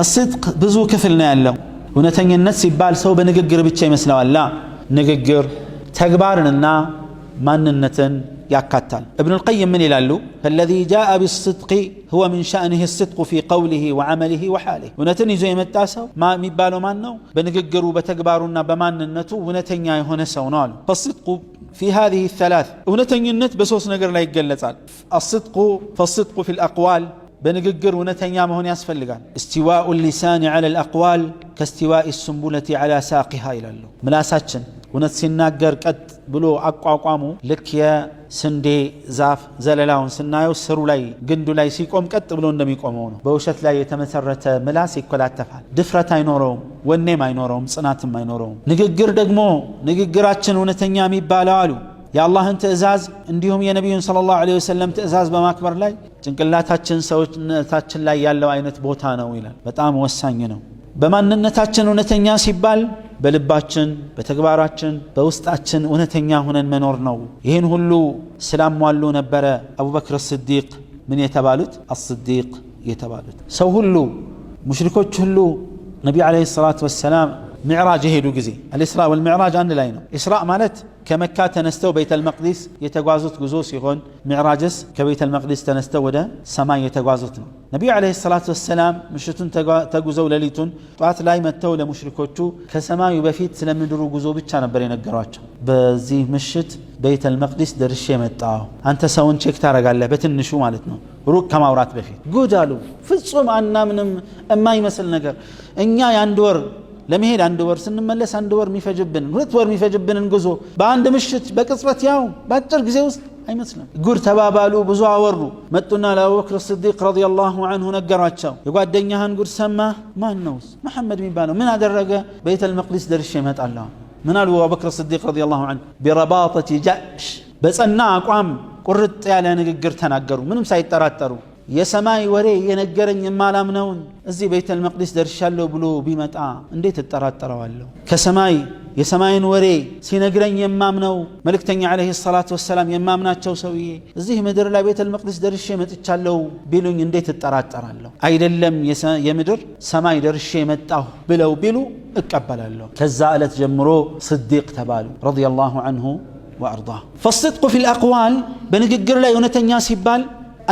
الصدق ብዙ ክፍል ነው ያለው እውነተኝነት ሲባል ሰው በንግግር ብቻ ይመስለዋል ንግግር ተግባርንና ማንነትን ያካታል ابن القيم من ይላሉ فالذي جاء بالصدق هو من شأنه الصدق في قوله وعمله وحاله እውነትን ይዞ የመጣ ሰው የሚባለው ማን ነው በንግግሩ በተግባሩና በማንነቱ እውነተኛ የሆነ ሰው ነው አሉ فالصدق في هذه الثلاث እውነተኝነት በሶስት ነገር ላይ ይገለጻል فالصدق في الأقوال بنغغر ونتنيا مهون يسفلغال استواء اللسان على الأقوال كاستواء السنبلة على ساقها إلى الله ملاساتشن ونت سيناغر قد بلو አቋቋሙ ልክ የስንዴ ዛፍ ዘለላውን ስናየው ስሩ ላይ ግንዱ ላይ ሲቆም ቀጥ ብሎ እንደሚቆመው ነው በውሸት ላይ የተመሰረተ ምላስ ይኮላተፋል ድፍረት አይኖረውም ወኔም አይኖረውም ጽናትም አይኖረውም ንግግር ደግሞ ንግግራችን እውነተኛ የሚባለው አሉ የአላህን ትእዛዝ እንዲሁም የነብዩን ሰለላሁ ዐለይሂ ወሰለም ትእዛዝ በማክበር ላይ ጭንቅላታችን ሰውነታችን ላይ ያለው አይነት ቦታ ነው ይላል በጣም ወሳኝ ነው በማንነታችን እውነተኛ ሲባል በልባችን በተግባራችን በውስጣችን እውነተኛ ሆነን መኖር ነው ይሄን ሁሉ ስላሟሉ ነበር አቡበክር الصديق ምን የተባሉት الصديق የተባሉት ሰው ሁሉ ሙሽሪኮች ሁሉ ነብዩ አለይሂ ሰላቱ ወሰለም معراج يهدو غزي الاسراء والمعراج عند لاي ነው اسراء ማለት ከመካ ተነስተው ቤተል መቅዲስ የተጓዙት ጉዞ ሲሆን معراجስ ከቤተል መቅዲስ ተነስተው ወደ ሰማይ የተጓዙት ነው ነብዩ አለይሂ ሰላቱ ወሰለም ምሽቱን ተጉዘው ሌሊቱን ጧት ላይ መተው ለሙሽሪኮቹ ከሰማዩ በፊት ስለምድሩ ጉዞ ብቻ ነበር የነገሯቸው በዚህ ምሽት ቤተል መቅዲስ ደርሼ መጣሁ አንተ ሰውን ቼክ ታረጋለህ በትንሹ ማለት ነው ሩቅ ከማውራት በፊት ጉዳሉ ፍጹም አናምንም የማይመስል ነገር እኛ ያንድ ወር ለመሄድ አንድ ወር ስንመለስ አንድ ወር የሚፈጅብን ሁለት ወር የሚፈጅብንን ጉዞ በአንድ ምሽት በቅጽበት ያው ባጭር ጊዜ ውስጥ አይመስልም ጉር ተባባሉ ብዙ አወሩ መጡና ለአቡበክር الصديق رضي الله عنه ነገሯቸው የጓደኛህን ጉር ሰማ ማን ነው መሐመድ የሚባለው ምን አደረገ ቤተል መቅዲስ ደርሼ እመጣለሁ ምን አሉ አቡበክር الصديق رضي الله عنه برباطه جأش በጸና አቋም ቁርጥ ያለ ንግግር ተናገሩ ምንም ሳይጠራጠሩ የሰማይ ወሬ የነገረኝ ማላምነው እዚህ ቤተል መቅዲስ ደርሻለሁ ብሎ ቢመጣ እንዴት ተጠራጠረዋለሁ ከሰማይ የሰማይን ወሬ ሲነግረኝ የማምነው መልእክተኛ አለይሂ ሰላቱ ወሰለም የማምናቸው ሰውዬ እዚህ ምድር ላይ ቤተል መቅዲስ ደርሼ መጥቻለሁ ቢሉኝ እንዴት ተጠራጠራለሁ አይደለም የምድር ሰማይ ደርሼ መጣሁ ብለው ቢሉ እቀበላለሁ ከዛ ዕለት ጀምሮ صديق ተባሉ رضي الله عنه وارضاه فالصدق في الاقوال በንግግር ላይ እውነተኛ ሲባል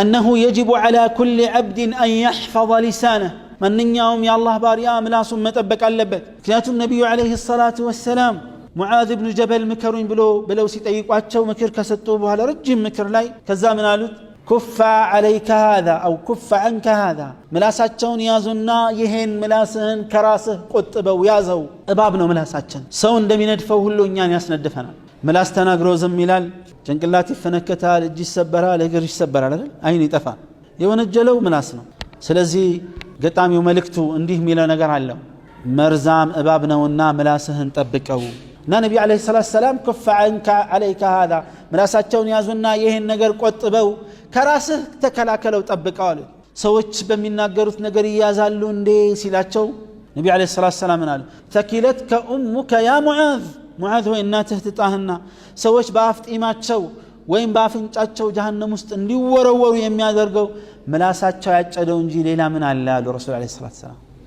أنه يجب على كل عبد أن يحفظ لسانه من يوم يا الله باريا ملاس متبك اللبت كانت النبي عليه الصلاة والسلام معاذ بن جبل مكرون بلو سيطيقاتشو مكر كستوبه على رجم مكر لاي كذا من قالوا كف عليك هذا أو كف عنك هذا ملاساتشون يازونا يهين ملاسهن كراسه قطبه ويازو ابابنا ملاساتشن سون دم يندفوه اللو انيان ياسندفنا ملاس تناغرو زميلال ጭንቅላት ይፈነከታል እጅ ይሰበራል እግር ይሰበራል አይደል አይን ይጠፋል የወነጀለው ምላስ ነው ስለዚህ ገጣሚው መልእክቱ እንዲህ የሚለው ነገር አለው መርዛም እባብ ነውና ምላስህን ጠብቀው እና ነብዩ አለይሂ ሰላቱ ሰላም كف عنك عليك هذا ምላሳቸውን ያዙና ይሄን ነገር ቆጥበው ከራስህ ተከላከለው ጠብቀው አሉ ሰዎች በሚናገሩት ነገር ይያዛሉ እንዴ ሲላቸው ነብዩ አለይሂ ሰላቱ ሰላም አሉ ተኪለትከ ኡሙከ ያ ሙዓዝ ሆይ እናትህ ትጣህና ሰዎች በአፍጢማቸው ወይም በአፍንጫቸው ጀሃነም ውስጥ እንዲወረወሩ የሚያደርገው ምላሳቸው ያጨደው እንጂ ሌላ ምን አለ አሉ ረሱል አለይሂ ሰላቱ ሰላም